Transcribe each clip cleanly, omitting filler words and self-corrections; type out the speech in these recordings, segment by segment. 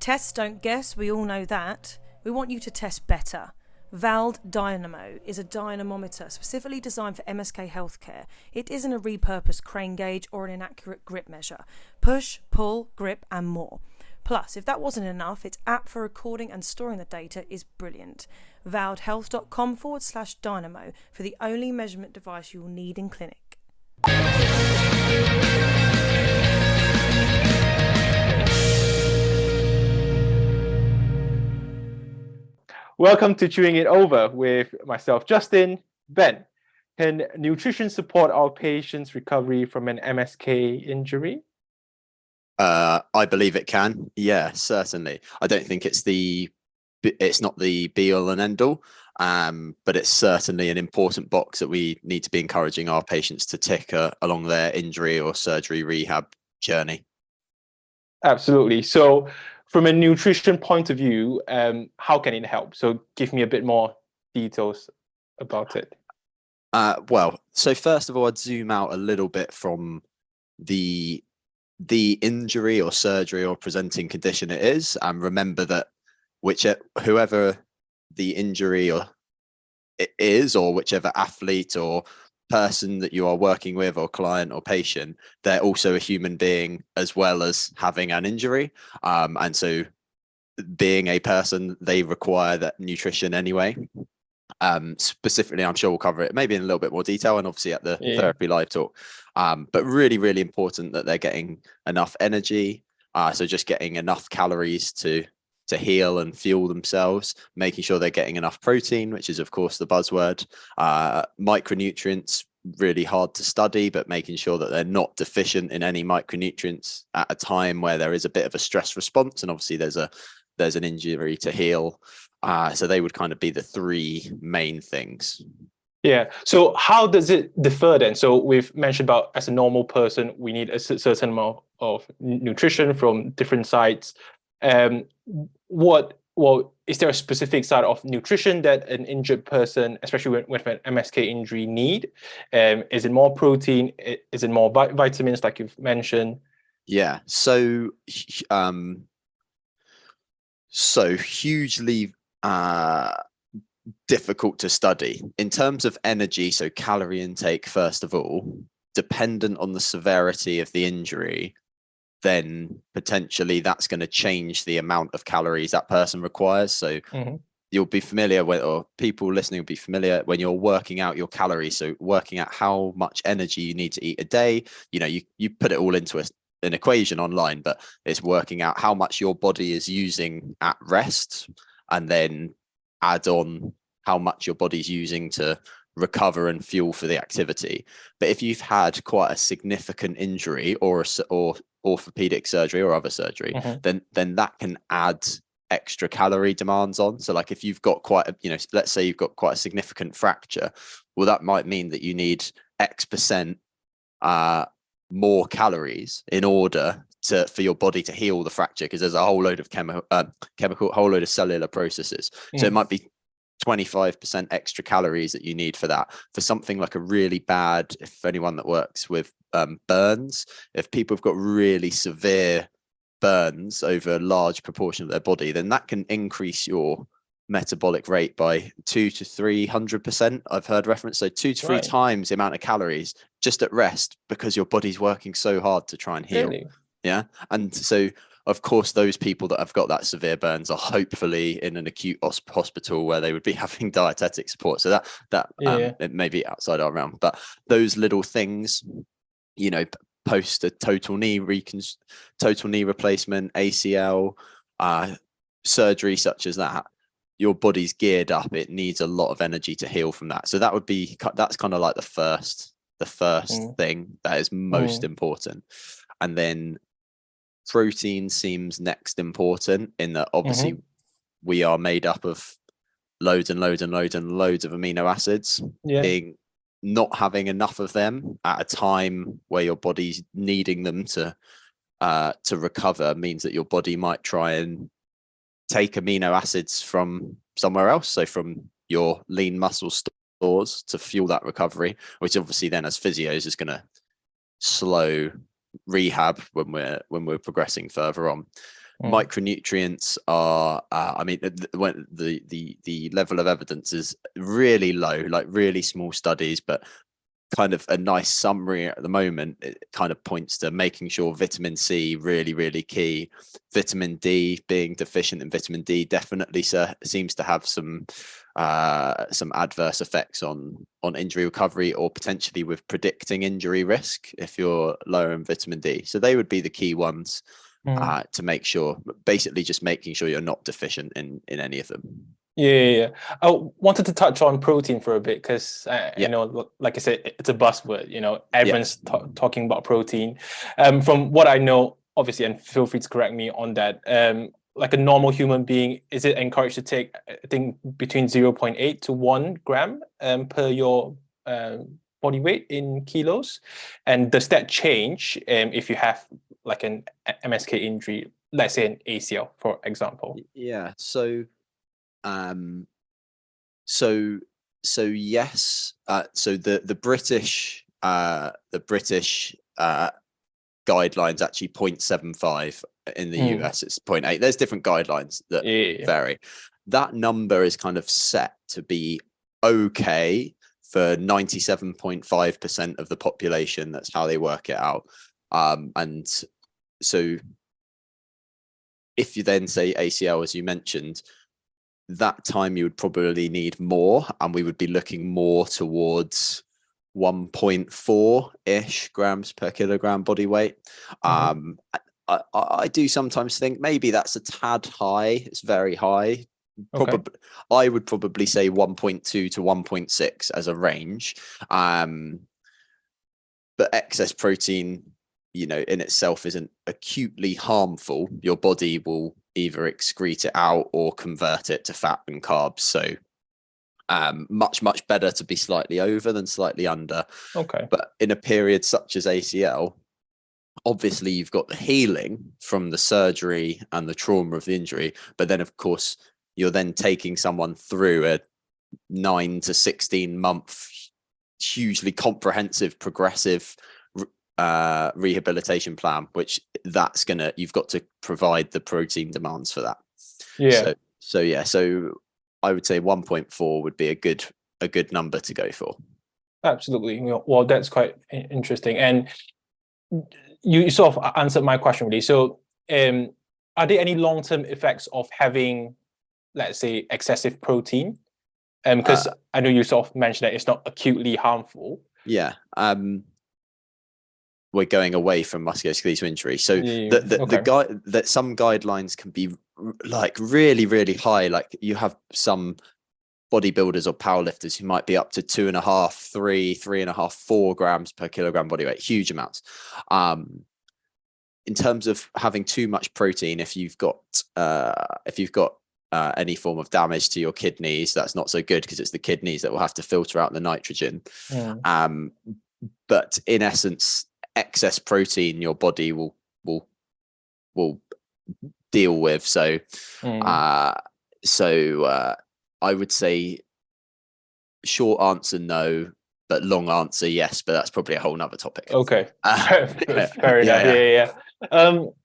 Tests don't guess, we all know that. We want you to test better. Vald Dynamo is a dynamometer specifically designed for MSK healthcare. It isn't a repurposed crane gauge or an inaccurate grip measure. Push, pull, grip, and more. Plus, if that wasn't enough, its app for recording and storing the data is brilliant. valdhealth.com/dynamo for the only measurement device you will need in clinic. Welcome to Chewing It Over with myself, Justin. Ben, can nutrition support our patients' recovery from an MSK injury? I believe it can. Yeah, certainly. I don't think it's not the be all and end all, but it's certainly an important box that we need to be encouraging our patients to tick along their injury or surgery rehab journey. Absolutely. So from a nutrition point of view, how can it help? So give me a bit more details about it. So first of all, I'd zoom out a little bit from the injury or surgery or presenting condition it is, and remember that whoever the injury or it is, or whichever athlete or person that you are working with or client or patient, they're also a human being as well as having an injury, and so being a person, they require that nutrition anyway. Specifically, I'm sure we'll cover it maybe in a little bit more detail and obviously at the Therapy Live talk, but really, really important that they're getting enough energy, so just getting enough calories to heal and fuel themselves, making sure they're getting enough protein, which is of course the buzzword, micronutrients, really hard to study, but making sure that they're not deficient in any micronutrients at a time where there is a bit of a stress response and obviously there's an injury to heal. So they would kind of be the three main things. Yeah. So how does it differ then? So we've mentioned about, as a normal person, we need a certain amount of nutrition from different sites. Is there a specific side of nutrition that an injured person, especially with an MSK injury, need? Is it more protein? Is it more vitamins, like you've mentioned? Yeah. So hugely difficult to study in terms of energy. So calorie intake, first of all, dependent on the severity of the injury, then potentially that's going to change the amount of calories that person requires. So you'll be familiar with, or people listening will be familiar when you're working out your calories. So working out how much energy you need to eat a day, you put it all into an equation online, but it's working out how much your body is using at rest and then add on how much your body's using to recover and fuel for the activity. But if you've had quite a significant injury or orthopedic surgery or other surgery, then that can add extra calorie demands on. So like if you've got let's say you've got quite a significant fracture, well, that might mean that you need X% more calories in order for your body to heal the fracture, because there's a whole load of whole load of cellular processes. So it might be 25% extra calories that you need for that. For something like a really bad, if anyone that works with burns, if people have got really severe burns over a large proportion of their body, then that can increase your metabolic rate by 200 to 300%. I've heard reference, so 2 to 3 times the amount of calories just at rest, because your body's working so hard to try and heal. Really? Yeah. And so of course those people that have got that severe burns are hopefully in an acute hospital where they would be having dietetic support. So that it may be outside our realm, but those little things, post a total knee replacement, ACL, surgery such as that, your body's geared up. It needs a lot of energy to heal from that. So that's kind of like the first thing that is most important. And then protein seems next important, in that obviously we are made up of loads and loads and loads and loads of amino acids. Not having enough of them at a time where your body's needing them to recover means that your body might try and take amino acids from somewhere else, so from your lean muscle stores, to fuel that recovery, which obviously then as physios is going to slow rehab when we're progressing further on. Micronutrients are, I mean, when the level of evidence is really low, like really small studies, but kind of a nice summary at the moment. It kind of points to making sure vitamin C really, really key. Vitamin D, being deficient in vitamin D, definitely seems to have some adverse effects on injury recovery, or potentially with predicting injury risk if you're lower in vitamin D. So they would be the key ones to make sure, basically just making sure you're not deficient in any of them. Yeah. I wanted to touch on protein for a bit because, you know, like I said, it's a buzzword. You know, everyone's talking about protein. From what I know, obviously, and feel free to correct me on that. Like a normal human being, is it encouraged to take, I think, between 0.8 to 1 gram per your body weight in kilos? And does that change if you have like an MSK injury, let's say an ACL, for example? Yeah. So yes. So the British guidelines actually 0.75. In the US it's 0.8. There's different guidelines that vary. That number is kind of set to be okay for 97.5% of the population. That's how they work it out. And so if you then say ACL, as you mentioned, that time you would probably need more, and we would be looking more towards 1.4-ish grams per kilogram body weight. I do sometimes think maybe that's a tad high. It's very high. Probably, I would probably say 1.2 to 1.6 as a range. But excess protein, you know, in itself isn't acutely harmful. Your body will either excrete it out or convert it to fat and carbs. So much better to be slightly over than slightly under. But in a period such as ACL, obviously you've got the healing from the surgery and the trauma of the injury, but then of course you're then taking someone through a 9 to 16 month hugely comprehensive progressive rehabilitation plan, which you've got to provide the protein demands for that. So I would say 1.4 would be a good number to go for. Absolutely. Well, that's quite interesting. And you sort of answered my question really. So are there any long-term effects of having, let's say, excessive protein? Because I know you sort of mentioned that it's not acutely harmful. We're going away from musculoskeletal injury. So that some guidelines can be like really, really high. Like you have some bodybuilders or powerlifters who might be up to 2.5, 3.5, 4 grams per kilogram body weight, huge amounts. In terms of having too much protein, if you've got any form of damage to your kidneys, that's not so good because it's the kidneys that will have to filter out the nitrogen. But in essence, excess protein your body will deal with. So I would say short answer no, but long answer yes, but that's probably a whole nother topic. Fair enough.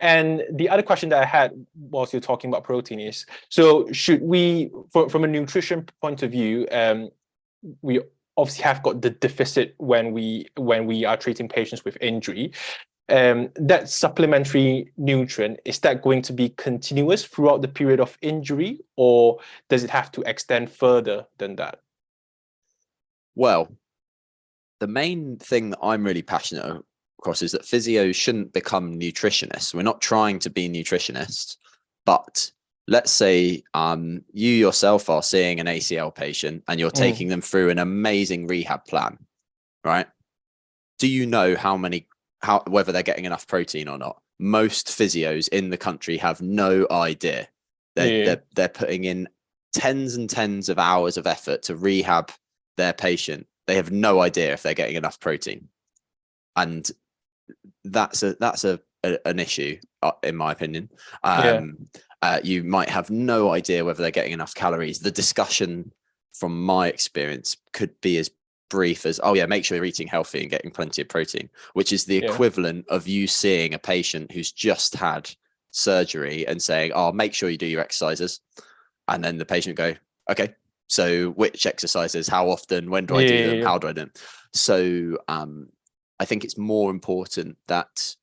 And the other question that I had whilst you're talking about protein is, so should we, from a nutrition point of view, we obviously have got the deficit when we are treating patients with injury. That supplementary nutrient, is that going to be continuous throughout the period of injury, or does it have to extend further than that? Well, the main thing that I'm really passionate across is that physios shouldn't become nutritionists. We're not trying to be nutritionists, but let's say you yourself are seeing an ACL patient and you're taking them through an amazing rehab plan, right? Do you know whether they're getting enough protein or not? Most physios in the country have no idea. They're putting in tens and tens of hours of effort to rehab their patient. They have no idea if they're getting enough protein, and that's an issue in my opinion. You might have no idea whether they're getting enough calories. The discussion from my experience could be as brief as, oh yeah, make sure you're eating healthy and getting plenty of protein, which is the equivalent of you seeing a patient who's just had surgery and saying, oh, make sure you do your exercises. And then the patient would go, okay, so which exercises, how often, when do I do them? How do I do them? So I think it's more important that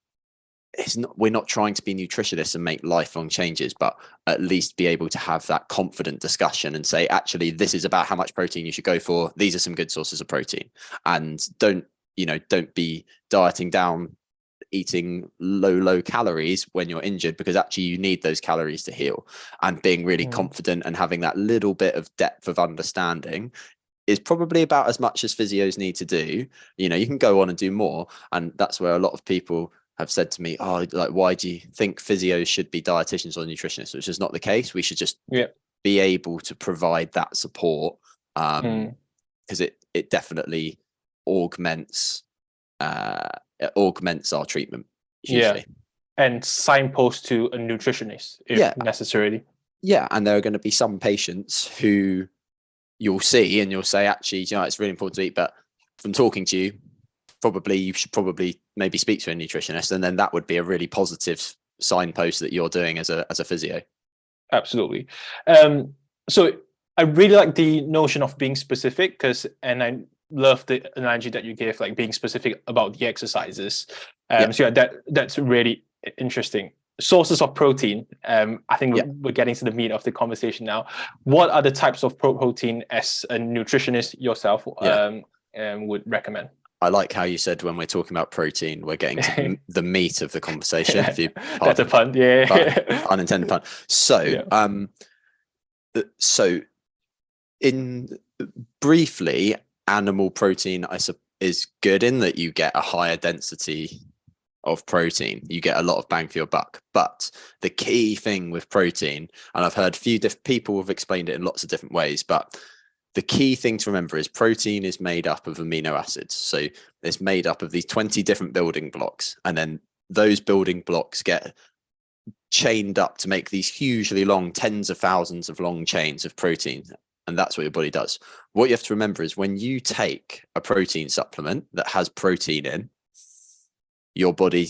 we're not trying to be nutritionists and make lifelong changes, but at least be able to have that confident discussion and say, actually, this is about how much protein you should go for. These are some good sources of protein. And don't be dieting down, eating low calories when you're injured, because actually you need those calories to heal. And being really confident and having that little bit of depth of understanding is probably about as much as physios need to do. You can go on and do more. And that's where a lot of people have said to me, oh, like, why do you think physios should be dietitians or nutritionists? Which is not the case. We should just be able to provide that support, because it definitely augments our treatment hugely. And signpost to a nutritionist if necessarily. And there are going to be some patients who you'll see and you'll say, actually, it's really important to eat, but from talking to you, you should maybe speak to a nutritionist, and then that would be a really positive signpost that you're doing as a physio. Absolutely. So I really like the notion of being specific, and I love the analogy that you gave, like being specific about the exercises. So that's really interesting. Sources of protein. I think we're getting to the meat of the conversation now. What are the types of protein as a nutritionist yourself would recommend? I like how you said when we're talking about protein, we're getting to the meat of the conversation. That's a pun, unintended pun. So, so in briefly, animal protein is good in that you get a higher density of protein. You get a lot of bang for your buck. But the key thing with protein, and I've heard a few people have explained it in lots of different ways, but the key thing to remember is protein is made up of amino acids. So it's made up of these 20 different building blocks. And then those building blocks get chained up to make these hugely long, tens of thousands of long chains of protein. And that's what your body does. What you have to remember is when you take a protein supplement that has protein in, your body,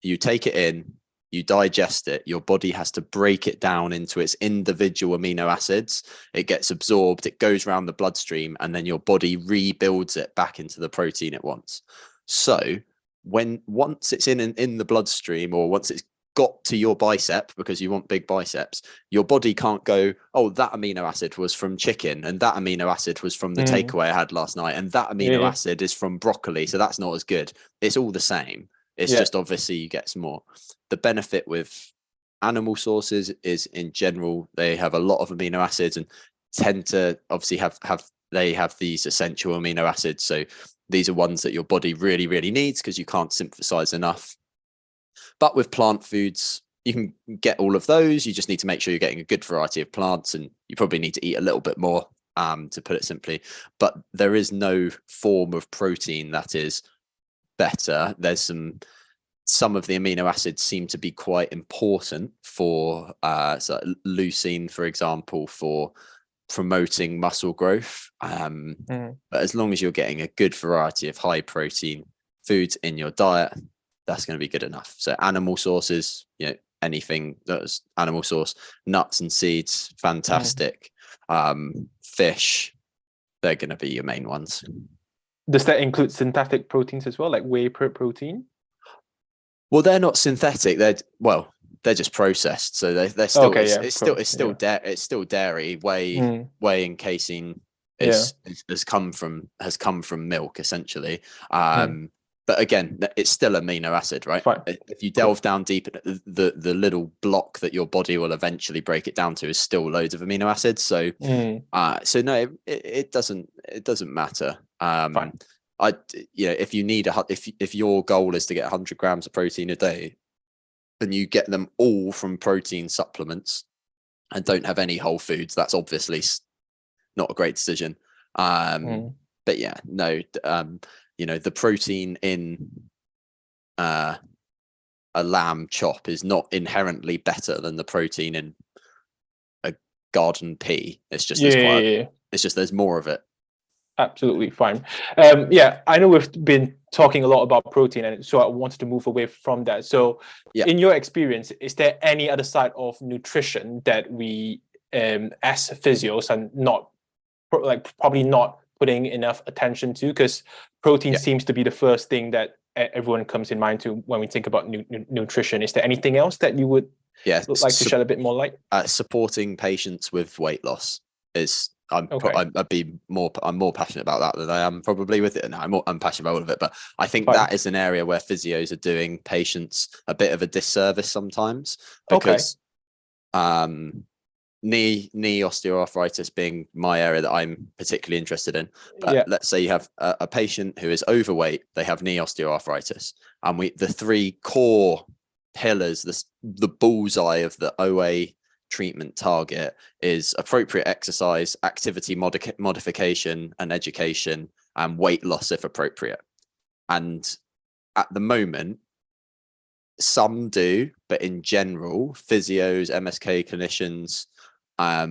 you take it in, you digest it, your body has to break it down into its individual amino acids. It gets absorbed, it goes around the bloodstream, and then your body rebuilds it back into the protein it wants. So once it's in the bloodstream, or once it's got to your bicep, because you want big biceps, your body can't go, oh, that amino acid was from chicken, and that amino acid was from the takeaway I had last night, and that amino acid is from broccoli, so that's not as good. It's all the same. It's just obviously you get some more. The benefit with animal sources is, in general, they have a lot of amino acids and tend to obviously have these essential amino acids. So these are ones that your body really, really needs because you can't synthesize enough. But with plant foods, you can get all of those. You just need to make sure you're getting a good variety of plants, and you probably need to eat a little bit more, to put it simply. But there is no form of protein that is better. There's some of the amino acids seem to be quite important for so leucine, for example, for promoting muscle growth. But as long as you're getting a good variety of high protein foods in your diet, that's going to be good enough. So animal sources, anything that's animal source, nuts and seeds, fantastic. Fish, they're going to be your main ones. Does that include synthetic proteins as well, like whey protein? Well, they're not synthetic. They're just processed. So they're still it's still dairy. Whey and casein has come from milk essentially. But again, it's still amino acid, right? Fine. If you delve down deep, the little block that your body will eventually break it down to is still loads of amino acids. So so no, it doesn't matter. Fine. If you need if your goal is to get 100 grams of protein a day, and you get them all from protein supplements and don't have any whole foods, that's obviously not a great decision. But yeah, no, the protein in a lamb chop is not inherently better than the protein in a garden pea. It's just it's just there's more of it. Absolutely fine. I know we've been talking a lot about protein, and so I wanted to move away from that. So in your experience, is there any other side of nutrition that we as physios are not probably not putting enough attention to? Because protein seems to be the first thing that everyone comes in mind to when we think about nutrition. Is there anything else that you would like to shed a bit more light? Supporting patients with weight loss is I'm more passionate about that than I am probably with it, and I'm passionate about all of it. But I think that is an area where physios are doing patients a bit of a disservice sometimes, because knee osteoarthritis being my area that I'm particularly interested in. But let's say you have a patient who is overweight, they have knee osteoarthritis, and the three core pillars, the bullseye of the OA treatment target is appropriate exercise, activity modification and education, and weight loss if appropriate. And at the moment, some do, but in general, physios, MSK clinicians, I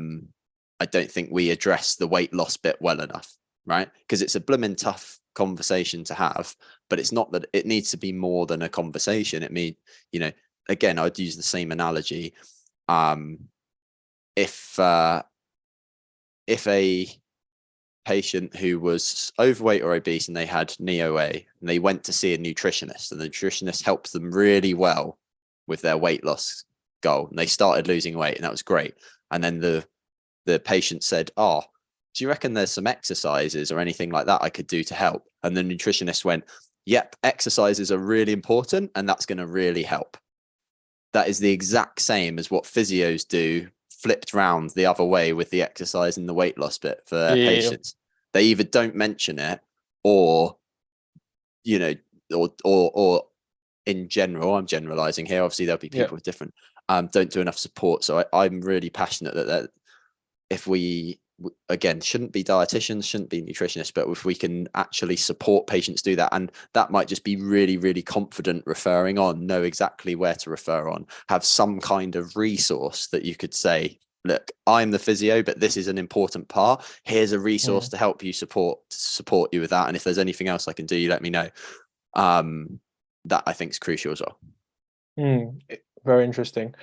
don't think we address the weight loss bit well enough, right? Because it's a blooming tough conversation to have, but it's not that it needs to be more than a conversation. It means, again, I'd use the same analogy. If a patient who was overweight or obese and they had knee OA and they went to see a nutritionist, and the nutritionist helped them really well with their weight loss goal, and they started losing weight, and that was great. And then the patient said, "Oh, do you reckon there's some exercises or anything like that I could do to help?" And the nutritionist went, "Yep, exercises are really important, and that's going to really help." That is the exact same as what physios do, flipped round the other way with the exercise and the weight loss bit for their patients. They either don't mention it, or or in general, I'm generalizing here, obviously there'll be people with different don't do enough support. So I'm really passionate that if we, again, shouldn't be dietitians, shouldn't be nutritionists, but if we can actually support patients do that, and that might just be really, really confident referring on, know exactly where to refer on, have some kind of resource that you could say, look, I'm the physio, but this is an important part. Here's a resource to help you support you with that. And if there's anything else I can do, you let me know. That I think is crucial as well. Very interesting.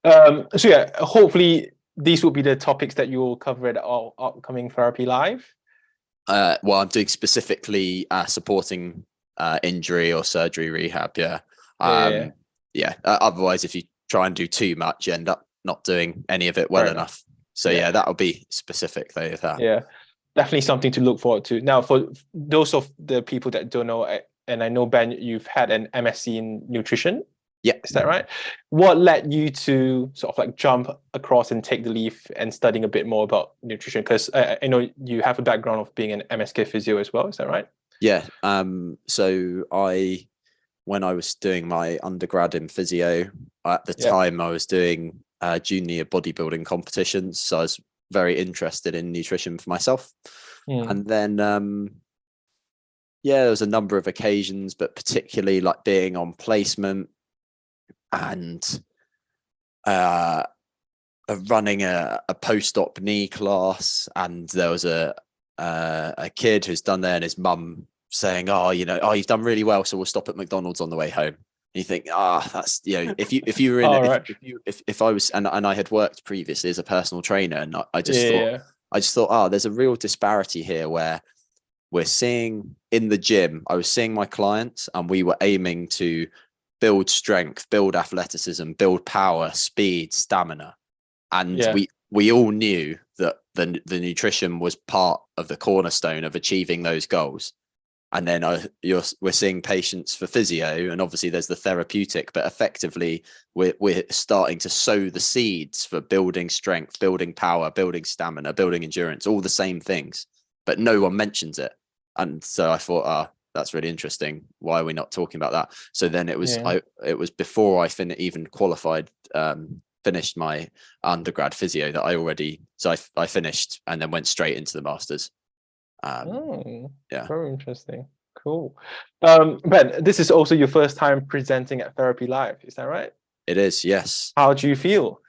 So yeah, hopefully these will be the topics that you will cover at our upcoming Therapy Live. Well, I'm doing specifically supporting injury or surgery rehab. Otherwise, if you try and do too much, you end up not doing any of it well enough. So that'll be specific though. Yeah, definitely something to look forward to. Now, for those of the people that don't know, and I know, Ben, you've had an MSc in nutrition. Yeah. Is that right? What led you to sort of like jump across and take the leap and studying a bit more about nutrition? Because I know you have a background of being an MSK physio as well. Is that right? Yeah. So when I was doing my undergrad in physio, at the time I was doing junior bodybuilding competitions. So I was very interested in nutrition for myself. And then, there was a number of occasions, but particularly like being on placement and running a post-op knee class, and there was a kid who's done there, and his mum saying, you've done really well, so we'll stop at McDonald's on the way home. And you think, that's, if you were in if I was, and I had worked previously as a personal trainer, and I just thought, there's a real disparity here where we're seeing in the gym, I was seeing my clients and we were aiming to build strength, build athleticism, build power, speed, stamina. And we all knew that the nutrition was part of the cornerstone of achieving those goals. And then we're seeing patients for physio, and obviously there's the therapeutic, but effectively we're starting to sow the seeds for building strength, building power, building stamina, building endurance, all the same things, but no one mentions it. And so I thought, that's really interesting. Why are we not talking about that? So then it was before I even qualified, finished my undergrad physio that I finished and then went straight into the masters. Very interesting. Cool. Ben, this is also your first time presenting at Therapy Live, is that right? It is, yes. How do you feel?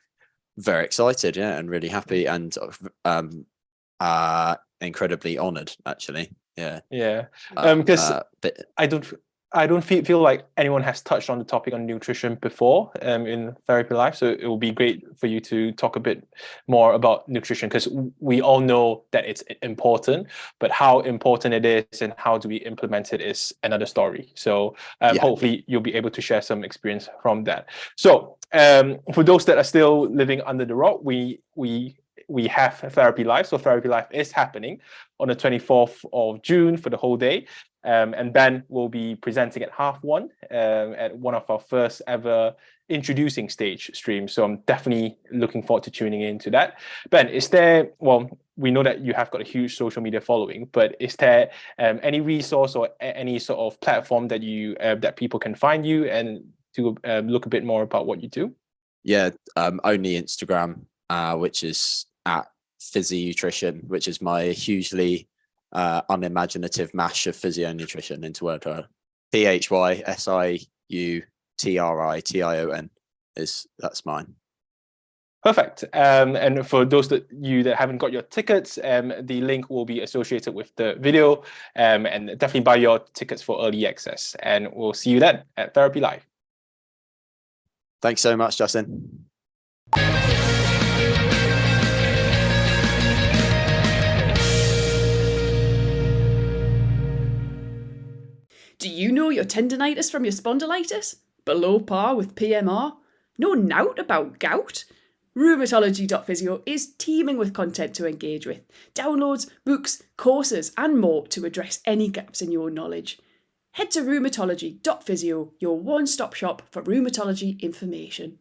Very excited, and really happy, and incredibly honored, actually. Yeah. Yeah. Because But I don't feel like anyone has touched on the topic on nutrition before in Therapy Life. So it will be great for you to talk a bit more about nutrition, because we all know that it's important, but how important it is and how do we implement it is another story. So hopefully you'll be able to share some experience from that. So for those that are still living under the rock, we have Therapy Life. So Therapy Life is happening on the 24th of June for the whole day. And Ben will be presenting at 1:30 at one of our first ever introducing stage streams. So I'm definitely looking forward to tuning into that. Ben, we know that you have got a huge social media following, but is there any resource or any sort of platform that you that people can find you and to look a bit more about what you do? Yeah, only Instagram, which is at Physio Nutrition, which is my hugely unimaginative mash of physio nutrition into word. PHYSIUTRITION that's mine. Perfect. And for those that haven't got your tickets, the link will be associated with the video, and definitely buy your tickets for early access. And we'll see you then at Therapy Live. Thanks so much, Justin. Do you know your tendinitis from your spondylitis? Below par with PMR? Know nought about gout? Rheumatology.physio is teeming with content to engage with, downloads, books, courses and more to address any gaps in your knowledge. Head to rheumatology.physio, your one-stop shop for rheumatology information.